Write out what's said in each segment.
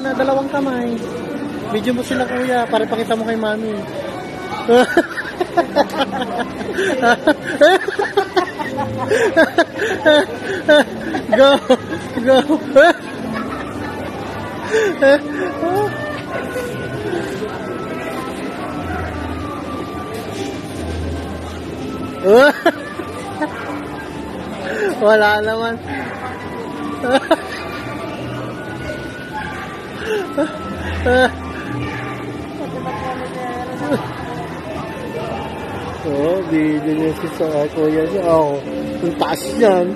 na dalawang kamay. Video mo sila kuya, para pakita mo kay mami. Go! Go! Wala naman. Oh, video niya si kuya siya. Oh, ang taas yan.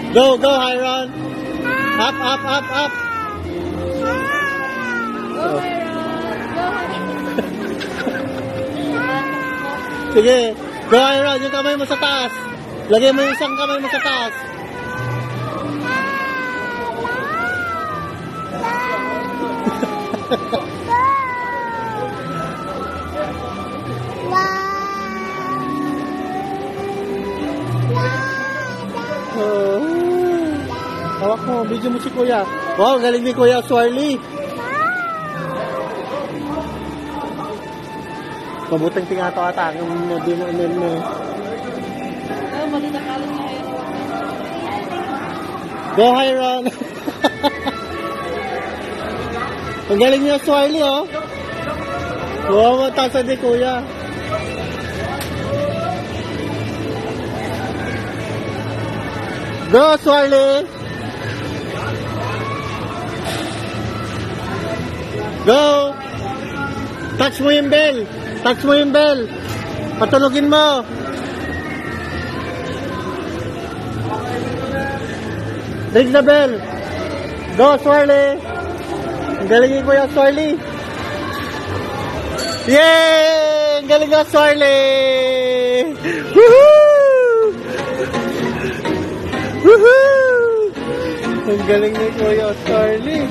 Go, go, Hyron. Up, up, up, up. Go, Hyron. Go. Sige. Go, Hyron. Yung kamay mo sa taas. Lagay mo yung isang kamay mo sa taas. Oh. Hawak mo, video mo si kuya. Wow, galing ni kuya Swarly. Mabuting tingato ata ang dinaanin mo. Go, Hyron. Ang galing niya Swarly, oh. Wow, matasa di kuya. Go, Swarly! Go! Touch mo yung bell! Touch mo yung bell! Patulogin mo! Ring the bell! Go, Swarly! Ang galing ko yung Swarly! Yay! Ang galing yung Swarly! Woohoo! Woohoo! Ang galing ni Kuya Swarly.